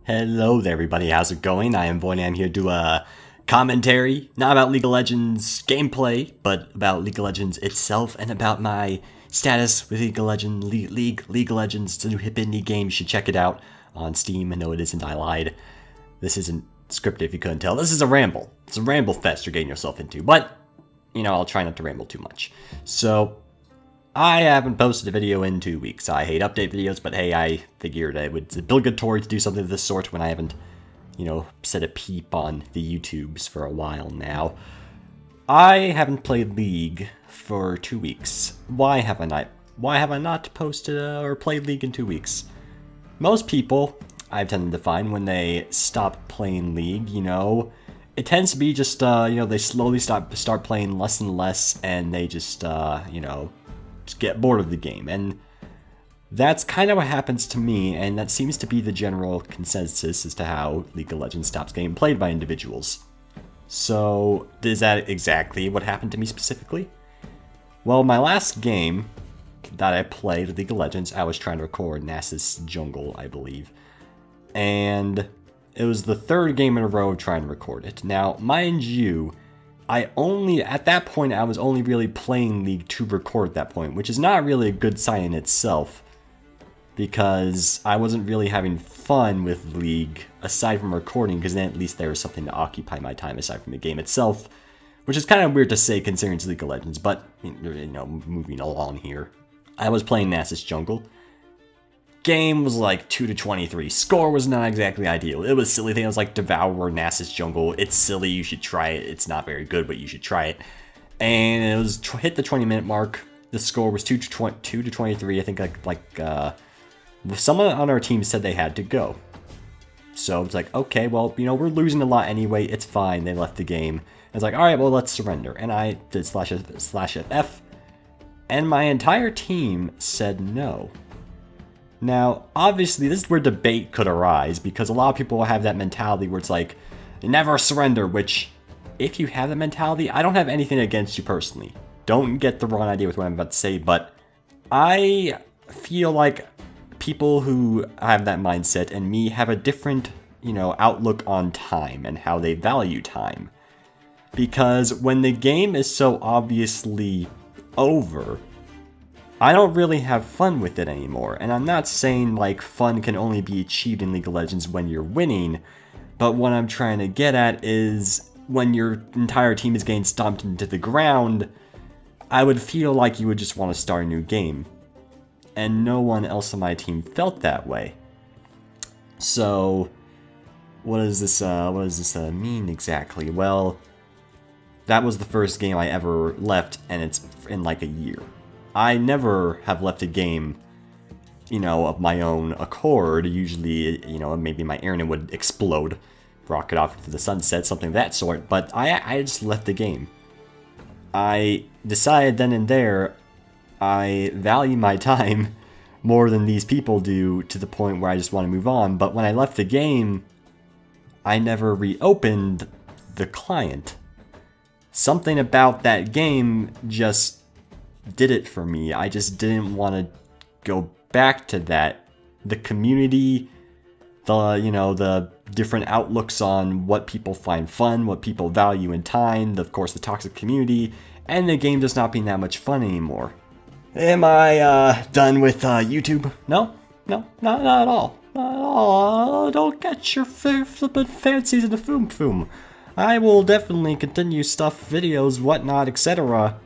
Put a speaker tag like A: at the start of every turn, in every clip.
A: Hello there everybody, how's it going? I am Boy, and I'm here to do a commentary, not about League of Legends gameplay, but about League of Legends itself and about my status with League of Legends. League of Legends, it's a new hip indie game, you should check it out on Steam. No, it isn't, I lied. This isn't scripted if you couldn't tell. This is a ramble. It's a ramble fest you're getting yourself into, but, you know, I'll try not to ramble too much. So, I haven't posted a video in 2 weeks. I hate update videos, but hey, I figured it would be obligatory to do something of this sort when I haven't, you know, said a peep on the YouTubes for a while now. I haven't played League for 2 weeks. Why have I not posted or played League in 2 weeks? Most people, I've tended to find, when they stop playing League, you know, it tends to be just, you know, they slowly start playing less and less, and they just, you know, just get bored of the game. And that's kind of what happens to me, and that seems to be the general consensus as to how League of Legends stops getting played by individuals. So, is that exactly what happened to me specifically? Well, my last game that I played League of Legends, I was trying to record Nasus Jungle, I believe. And it was the third game in a row trying to record it. Now, mind you, at that point, I was only really playing League to record at that point, which is not really a good sign in itself, because I wasn't really having fun with League, aside from recording, because then at least there was something to occupy my time aside from the game itself, which is kind of weird to say considering it's League of Legends, but, you know, moving along here. I was playing Nasus Jungle. Game was like 2-23. Score was not exactly ideal. It was silly. Things like Devour, Nasus Jungle. It's silly. You should try it. It's not very good, but you should try it. And it was hit the 20-minute mark. The score was 2-23. I think someone on our team said they had to go. So it's like, okay, well, you know, we're losing a lot anyway. It's fine. They left the game. It's like, all right, well, let's surrender. And I did /FF, and my entire team said no. Now, obviously, this is where debate could arise, because a lot of people have that mentality where it's like, never surrender, which, if you have that mentality, I don't have anything against you personally. Don't get the wrong idea with what I'm about to say, but I feel like people who have that mindset and me have a different, you know, outlook on time and how they value time. Because when the game is so obviously over, I don't really have fun with it anymore. And I'm not saying, like, fun can only be achieved in League of Legends when you're winning, but what I'm trying to get at is when your entire team is getting stomped into the ground, I would feel like you would just want to start a new game. And no one else on my team felt that way. So, what does this mean exactly? Well, that was the first game I ever left, and it's in like a year. I never have left a game, you know, of my own accord. Usually, you know, maybe my internet would explode, rocket off into the sunset, something of that sort, but I just left the game. I decided then and there, I value my time more than these people do, to the point where I just want to move on. But when I left the game, I never reopened the client. Something about that game just did it for me. I just didn't want to go back to that. The community, the different outlooks on what people find fun, what people value in time, of course the toxic community, and the game just not being that much fun anymore. Am I done with YouTube? No, not at all. Not at all. Don't get your flippin' fancies in the foom. I will definitely continue stuff, videos, whatnot, etc.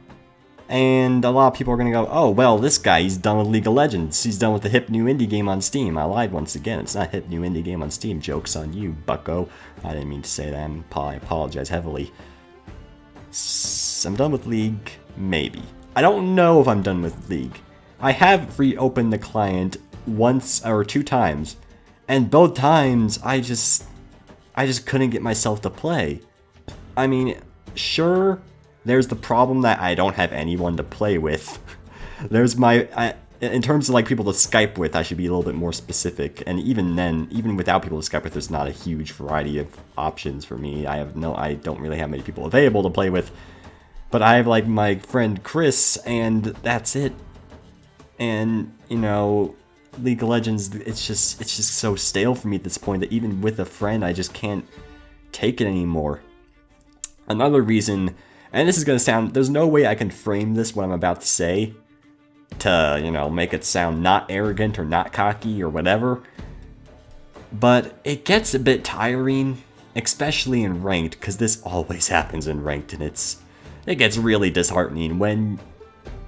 A: And a lot of people are going to go, oh, well, this guy, he's done with League of Legends. He's done with the hip new indie game on Steam. I lied once again. It's not hip new indie game on Steam. Joke's on you, bucko. I didn't mean to say that. I apologize heavily. I'm done with League? Maybe. I don't know if I'm done with League. I have reopened the client once or 2 times. And both times, I just couldn't get myself to play. I mean, sure, there's the problem that I don't have anyone to play with. There's in terms of like people to Skype with, I should be a little bit more specific. And even then, even without people to Skype with, there's not a huge variety of options for me. I don't really have many people available to play with. But I have like my friend Chris, and that's it. And, you know, League of Legends, it's just so stale for me at this point that even with a friend, I just can't take it anymore. Another reason, and this is gonna sound, there's no way I can frame this, what I'm about to say, to, you know, make it sound not arrogant or not cocky or whatever, but it gets a bit tiring, especially in ranked, because this always happens in ranked, and it gets really disheartening when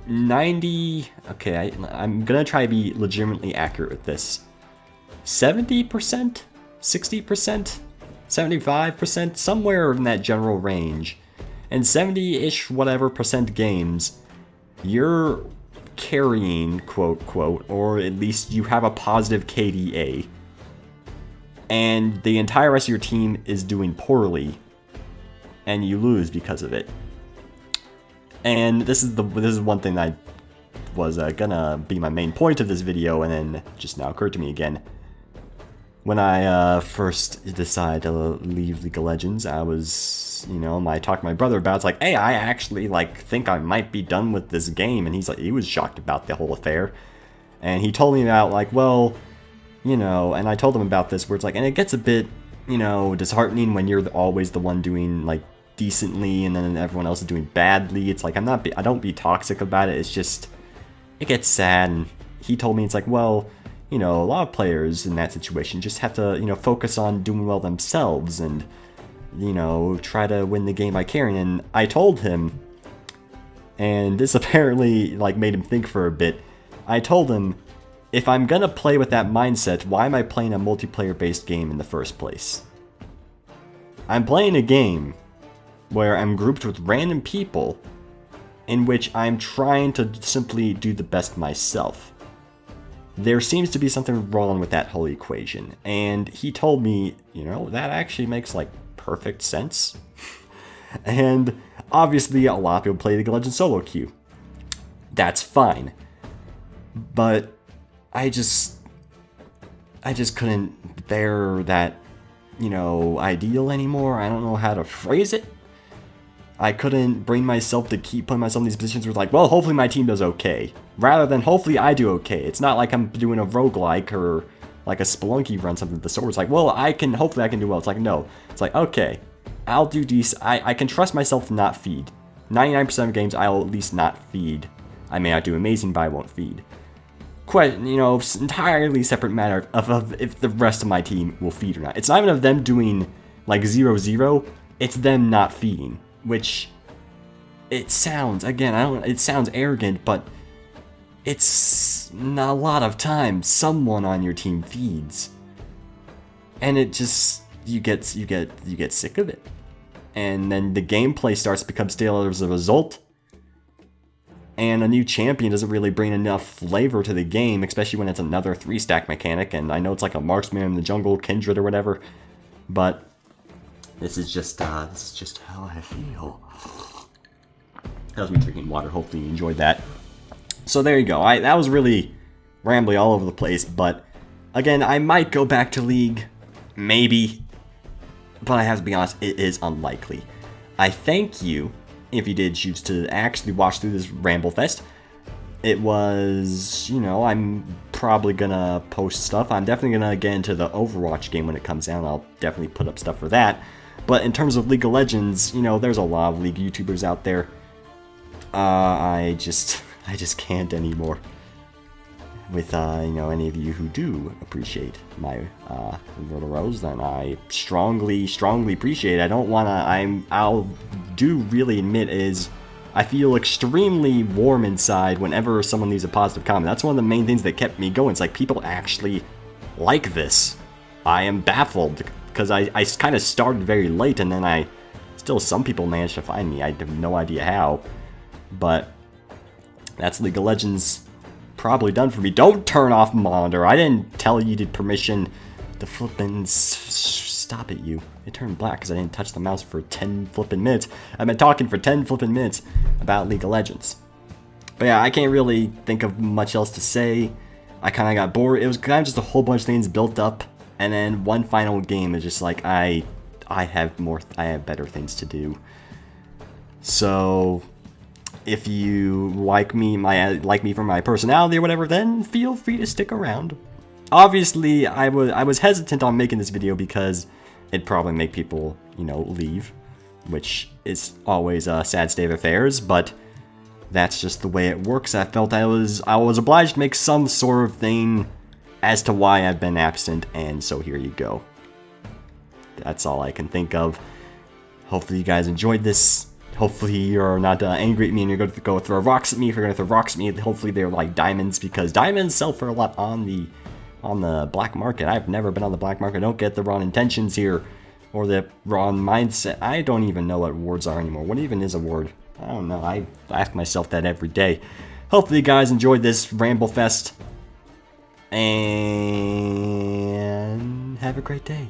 A: 90, okay, I'm gonna try to be legitimately accurate with this, 70%, 60%, 75%, somewhere in that general range, and 70-ish whatever percent games, you're carrying, quote, quote, or at least you have a positive KDA, and the entire rest of your team is doing poorly, and you lose because of it. And this is one thing that was gonna be my main point of this video, and then just now occurred to me again. When I first decided to leave League of Legends, I was, you know, I talked to my brother about it. It's like, hey, I actually think I might be done with this game, and he was shocked about the whole affair, and he told me about like, well, you know, and I told him about this where it's like, and it gets a bit, you know, disheartening when you're always the one doing like decently, and then everyone else is doing badly. It's like I don't be toxic about it. It's just it gets sad. And he told me it's like, well, you know, a lot of players in that situation just have to, you know, focus on doing well themselves and, you know, try to win the game by carrying. And I told him, and this apparently like made him think for a bit. I told him, if I'm gonna play with that mindset, why am I playing a multiplayer-based game in the first place? I'm playing a game where I'm grouped with random people in which I'm trying to simply do the best myself. There seems to be something wrong with that whole equation, and he told me, you know, that actually makes like perfect sense. And obviously a lot of people play League of Legends solo queue. That's fine. But I just couldn't bear that, you know, ideal anymore. I don't know how to phrase it. I couldn't bring myself to keep putting myself in these positions where it's like, well, hopefully my team does okay, rather than hopefully I do okay. It's not like I'm doing a roguelike or like a Spelunky run, something of the sort. It's like, well, hopefully I can do well. It's like, no. It's like, okay, I'll do decent. I can trust myself to not feed. 99% of games, I'll at least not feed. I may not do amazing, but I won't feed. You know, it's entirely separate matter of if the rest of my team will feed or not. It's not even of them doing like 0-0, it's them not feeding, which it sounds, again, it sounds arrogant, but it's not a lot of times someone on your team feeds. And it just, you get sick of it. And then the gameplay starts to become stale as a result. And a new champion doesn't really bring enough flavor to the game, especially when it's another 3-stack mechanic. And I know it's like a marksman in the jungle, Kindred or whatever, but this is just how I feel. That was me drinking water. Hopefully you enjoyed that. So there you go. That was really rambly all over the place, but again, I might go back to League, maybe, but I have to be honest, it is unlikely. I thank you if you did choose to actually watch through this ramble fest. It was, you know, I'm probably gonna post stuff. I'm definitely gonna get into the Overwatch game when it comes out. I'll definitely put up stuff for that. But in terms of League of Legends, you know, there's a lot of League YouTubers out there. I just can't anymore. With, you know, any of you who do appreciate my little rose, then I strongly appreciate it. I'll do really admit is I feel extremely warm inside whenever someone leaves a positive comment. That's one of the main things that kept me going. It's like people actually like this. I am baffled because I kind of started very late, and then some people managed to find me. I have no idea how, but that's League of Legends probably done for me. Don't turn off monitor. I didn't tell you to permission the flippin' stop it, you. It turned black because I didn't touch the mouse for 10 flippin' minutes. I've been talking for 10 flippin' minutes about League of Legends. But yeah, I can't really think of much else to say. I kind of got bored. It was kind of just a whole bunch of things built up, and then one final game is just like I have better things to do. So if you like me for my personality or whatever, then feel free to stick around. Obviously, I was hesitant on making this video because it'd probably make people, you know, leave, which is always a sad state of affairs, but that's just the way it works. I felt I was obliged to make some sort of thing as to why I've been absent, and so here you go. That's all I can think of. Hopefully you guys enjoyed this. Hopefully you're not angry at me and you're going to go throw rocks at me. If you're going to throw rocks at me, hopefully they're like diamonds, because diamonds sell for a lot on the black market. I've never been on the black market. Don't get the wrong intentions here, or the wrong mindset. I don't even know what words are anymore. What even is a word? I don't know. I ask myself that every day. Hopefully you guys enjoyed this Ramble Fest, and have a great day.